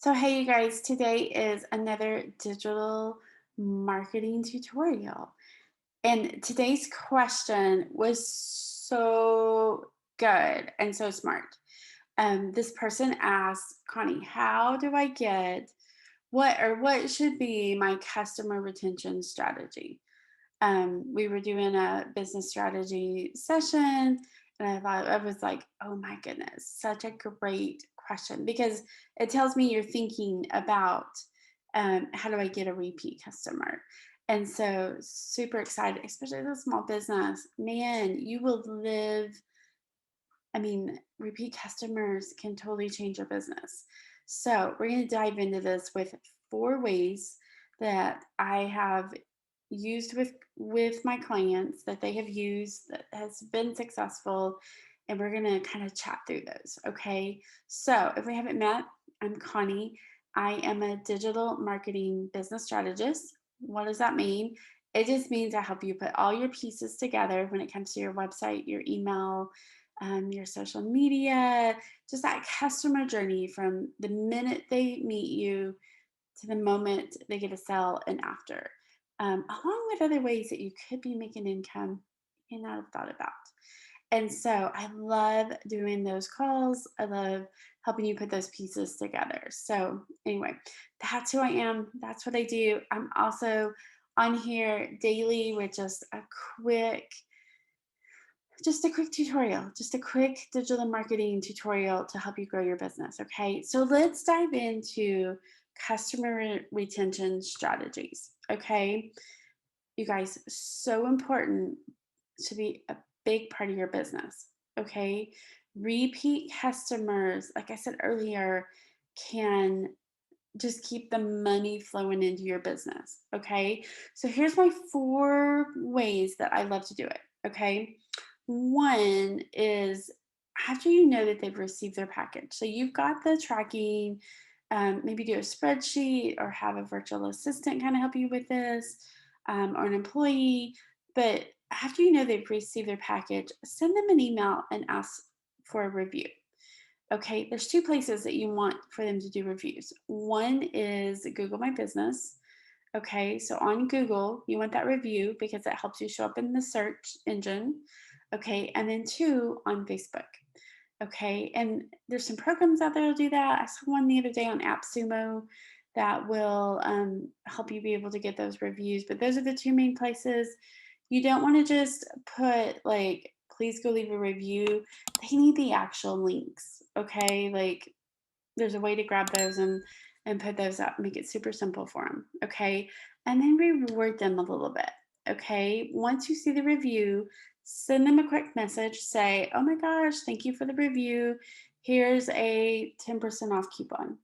So, hey, you guys, today is another digital marketing tutorial. And today's question was so good and so smart. This person asked, Connie, how do I get what should be my customer retention strategy? We were doing a business strategy session, and I was like, oh my goodness, such a great question because it tells me you're thinking about how do I get a repeat customer. And so, super excited, especially as a small business. Man, you will live. I mean, repeat customers can totally change your business. So, we're going to dive into this with four ways that I have used with my clients that they have used that has been successful, and we're going to kind of chat through those. Okay, so if we haven't met, I'm Connie. I am a digital marketing business strategist. What does that mean? It just means I help you put all your pieces together when it comes to your website, your email, your social media, just that customer journey from the minute they meet you to the moment they get a sell and after, along with other ways that you could be making income you may not have thought about. And so I love doing those calls. I love helping you put those pieces together. So, anyway, that's who I am. That's what I do. I'm also on here daily with quick just a quick tutorial, just a quick digital marketing tutorial to help you grow your business. Okay, so let's dive into customer retention strategies. Okay, you guys, so important to be a big part of your business. Okay, repeat customers, like I said earlier, can just keep the money flowing into your business. Okay, so here's my four ways that I love to do it. Okay, one is after you know that they've received their package. So you've got the tracking, maybe do a spreadsheet or have a virtual assistant kind of help you with this, or an employee. But after you know they've received their package, send them an email and ask for a review. Okay, there's two places that you want for them to do reviews. One is Google My Business. Okay, so on Google, you want that review because it helps you show up in the search engine. Okay, and then two on Facebook. Okay, and there's some programs out there that'll do that. I saw one the other day on AppSumo that will help you be able to get those reviews. But those are the two main places. You don't want to just put like, please go leave a review. They need the actual links. Okay, like there's a way to grab those and put those up, make it super simple for them. Okay. And then reward them a little bit. Okay. Once you see the review, send them a quick message. Say, oh my gosh, thank you for the review. Here's a 10% off coupon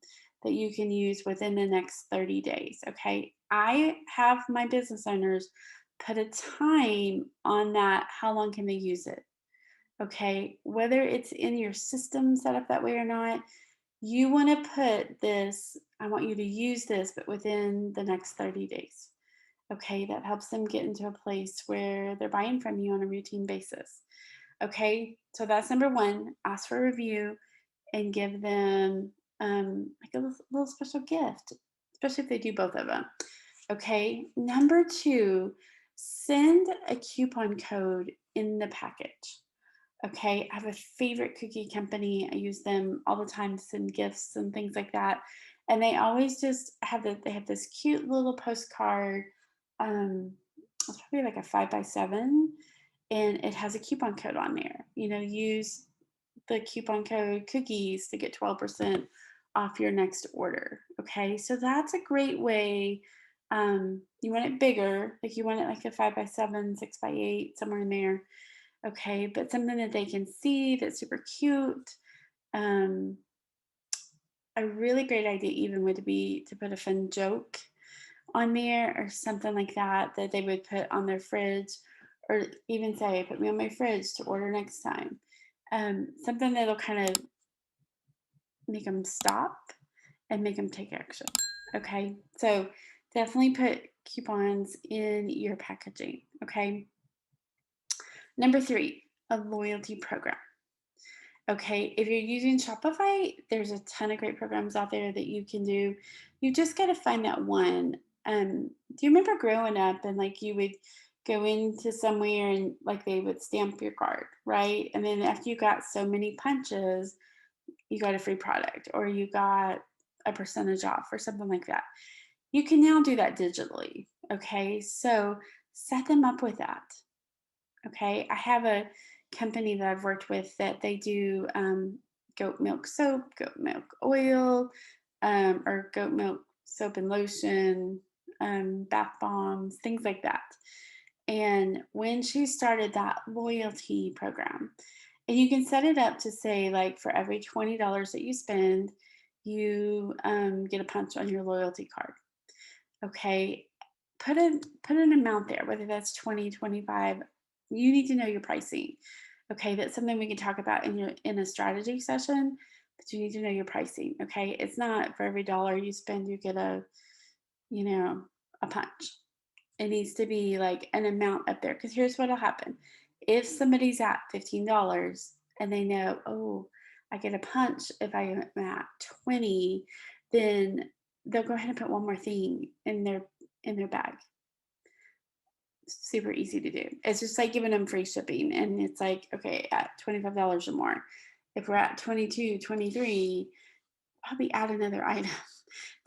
that you can use within the next 30 days. Okay. I have my business owners put a time on that. How long can they use it? Okay. Whether it's in your system set up that way or not, you want to put this, I want you to use this, but within the next 30 days. Okay, that helps them get into a place where they're buying from you on a routine basis. Okay, so that's number one. Ask for a review and give them like a little special gift, especially if they do both of them. Okay, number two, send a coupon code in the package. Okay, I have a favorite cookie company. I use them all the time to send gifts and things like that. And they always just have they have this cute little postcard. It's probably like a 5x7, and it has a coupon code on there. Use the coupon code cookies to get 12% off your next order. Okay, so that's a great way. You want it bigger, like you want it like a 5x7, 6x8, somewhere in there. Okay, but something that they can see that's super cute. Um, a really great idea even would be to put a fun joke on there or something like that that they would put on their fridge, or even say, put me on my fridge to order next time. Something that'll kind of make them stop and make them take action. Okay, so definitely put coupons in your packaging. Okay, number three, a loyalty program. Okay, if you're using Shopify, there's a ton of great programs out there that you can do. You just got to find that one. Do you remember growing up and like you would go into somewhere and like they would stamp your card, right? And then after you got so many punches, you got a free product or you got a percentage off or something like that. You can now do that digitally. Okay, so set them up with that. Okay, I have a company that I've worked with that they do goat milk soap, goat milk oil, or goat milk soap and lotion, bath bombs, things like that. And when she started that loyalty program, and you can set it up to say, like, for every $20 that you spend, you get a punch on your loyalty card. Okay, put an amount there, whether that's 20, 25. You need to know your pricing. Okay, that's something we can talk about in a strategy session, but you need to know your pricing. Okay, it's not for every dollar you spend, you get you know, a punch. It needs to be like an amount up there. Because here's what'll happen. If somebody's at $15 and they know, oh, I get a punch if I am at 20, then they'll go ahead and put one more thing in their bag. Super easy to do. It's just like giving them free shipping. And it's like, okay, at $25 or more. If we're at 22, 23, probably add another item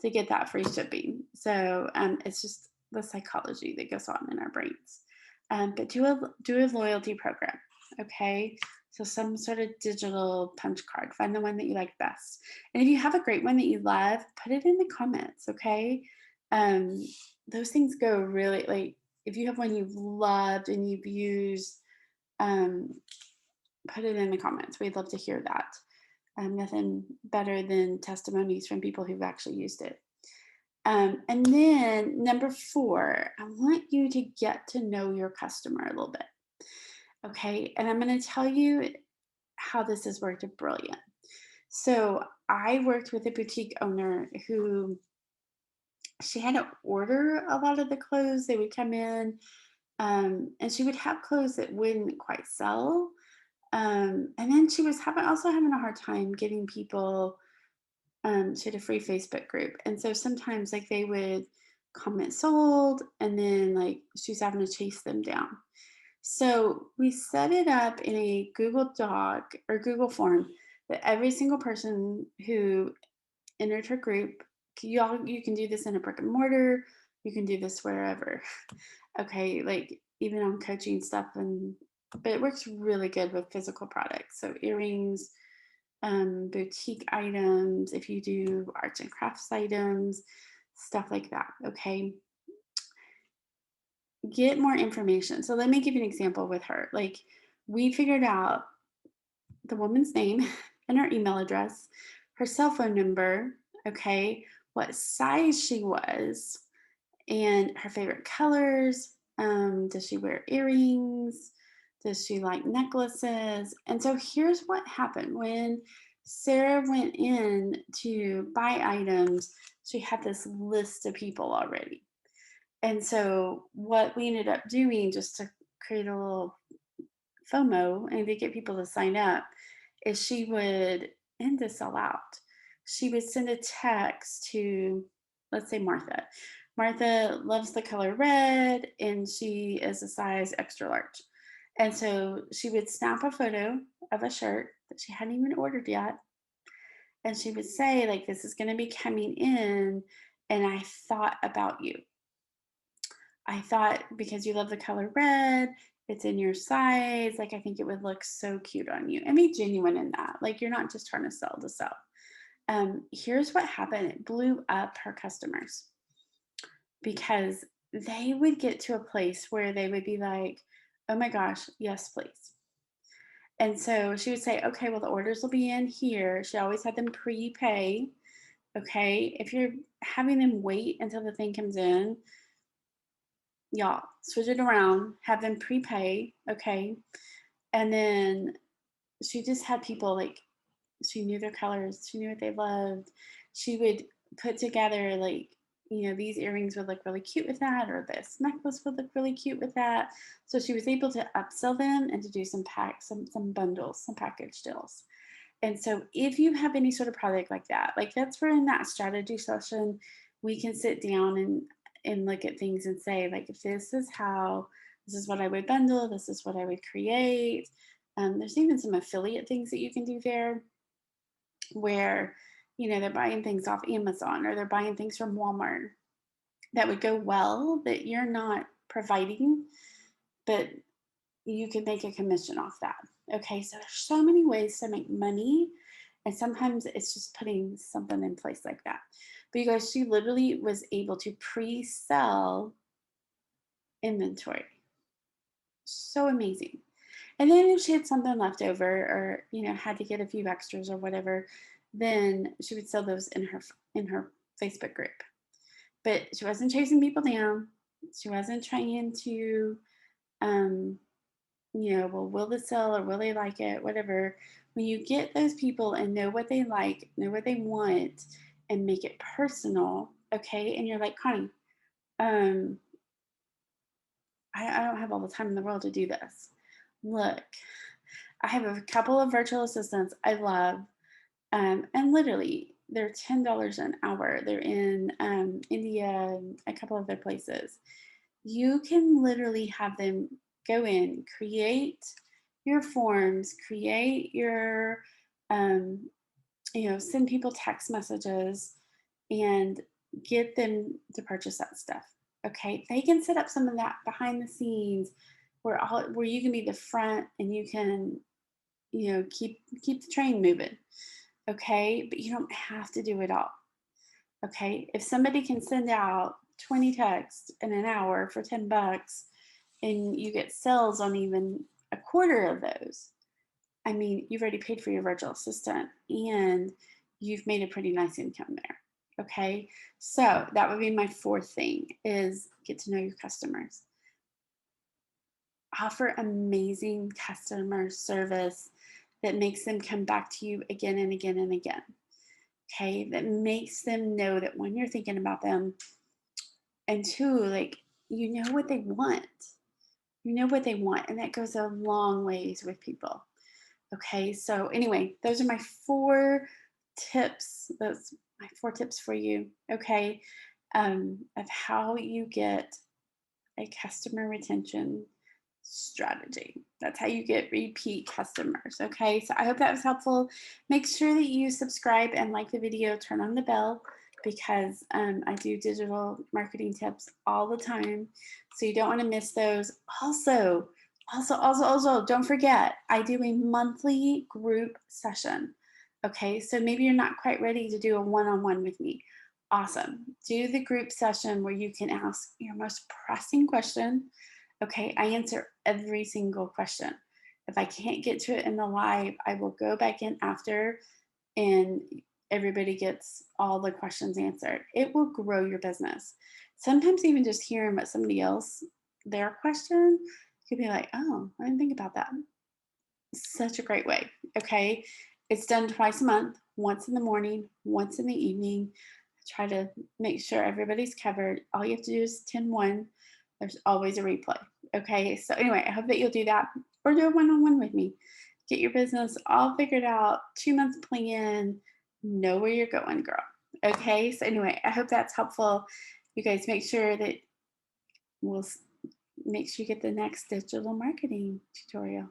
to get that free shipping. So it's just the psychology that goes on in our brains. But do a loyalty program, okay? So some sort of digital punch card. Find the one that you like best, and if you have a great one that you love, put it in the comments, okay? Um, those things go really like if you have one you've loved and you've used, um, put it in the comments. We'd love to hear that. Nothing better than testimonies from people who've actually used it. And then number four, I want you to get to know your customer a little bit. Okay. And I'm going to tell you how this has worked brilliant. So I worked with a boutique owner who she had to order a lot of the clothes. They would come in, and she would have clothes that wouldn't quite sell. And then she was also having a hard time getting people. She had a free Facebook group, and so sometimes like they would comment sold, and then like she's having to chase them down. So we set it up in a Google Doc or Google form that every single person who entered her group, you can do this in a brick and mortar, you can do this wherever. Okay, like even on coaching stuff, and but it works really good with physical products. So earrings, boutique items, if you do arts and crafts items, stuff like that. Okay. Get more information. So let me give you an example with her. Like we figured out the woman's name and her email address, her cell phone number, okay, what size she was, and her favorite colors. Does she wear earrings? Does she like necklaces? And so here's what happened when Sarah went in to buy items. She had this list of people already. And so what we ended up doing just to create a little FOMO and to get people to sign up is she would end to sell out. She would send a text to, let's say, Martha. Martha loves the color red and she is a size extra large. And so she would snap a photo of a shirt that she hadn't even ordered yet. And she would say, like, this is going to be coming in. And I thought about you. I thought because you love the color red, it's in your size, like, I think it would look so cute on you, and be genuine in that. Like, you're not just trying to sell to sell. Here's what happened. It blew up her customers because they would get to a place where they would be like, "Oh my gosh, yes, please." And so she would say, "Okay, well, the orders will be in here." She always had them prepay. Okay, if you're having them wait until the thing comes in, y'all switch it around, have them prepay, okay? And then she just had people like she knew their colors, she knew what they loved. She would put together like, these earrings would look really cute with that, or this necklace would look really cute with that. So she was able to upsell them and to do some bundles, some package deals. And so if you have any sort of product like that's where in that strategy session, we can sit down and look at things and say, like, if this is what I would bundle, this is what I would create. There's even some affiliate things that you can do there where, they're buying things off Amazon or they're buying things from Walmart that would go well that you're not providing, but you can make a commission off that. Okay, so there's so many ways to make money, and sometimes it's just putting something in place like that. But you guys, she literally was able to pre-sell inventory. So amazing. And then if she had something left over or, had to get a few extras or whatever, then she would sell those in her Facebook group. But she wasn't chasing people down. She wasn't trying to um well, will this sell or will they like it? Whatever. When you get those people and know what they like, know what they want, and make it personal, okay? And you're like, Connie, um, I don't have all the time in the world to do this. Look, I have a couple of virtual assistants I love, and literally they're $10 an hour. They're in India and a couple other places. You can literally have them go in, create your forms, create your, send people text messages and get them to purchase that stuff. Okay. They can set up some of that behind the scenes where you can be the front and you can, keep the train moving. Okay. But you don't have to do it all. Okay. If somebody can send out 20 texts in an hour for $10 and you get sales on even a quarter of those, I mean, you've already paid for your virtual assistant and you've made a pretty nice income there. Okay. So that would be my fourth thing is get to know your customers. Offer amazing customer service that makes them come back to you again and again and again. Okay. That makes them know that when you're thinking about them, and two, like, you know what they want. You know what they want. And that goes a long ways with people. Okay, so anyway, those are my four tips. Those my four tips for you. Okay, of how you get a customer retention strategy. That's how you get repeat customers. Okay, so I hope that was helpful. Make sure that you subscribe and like the video, turn on the bell because I do digital marketing tips all the time. So you don't want to miss those. Also, don't forget, I do a monthly group session. Okay, so maybe you're not quite ready to do a one on one with me. Awesome. Do the group session where you can ask your most pressing question. Okay, I answer every single question. If I can't get to it in the live, I will go back in after and everybody gets all the questions answered. It will grow your business. Sometimes even just hearing what somebody else, their question, you could be like, oh, I didn't think about that. Such a great way. Okay. It's done twice a month, once in the morning, once in the evening. I try to make sure everybody's covered. All you have to do is 10-1. There's always a replay. Okay. So, anyway, I hope that you'll do that or do a one on one with me. Get your business all figured out, 2 month plan, know where you're going, girl. Okay. So, anyway, I hope that's helpful. You guys make sure that we'll make sure you get the next digital marketing tutorial.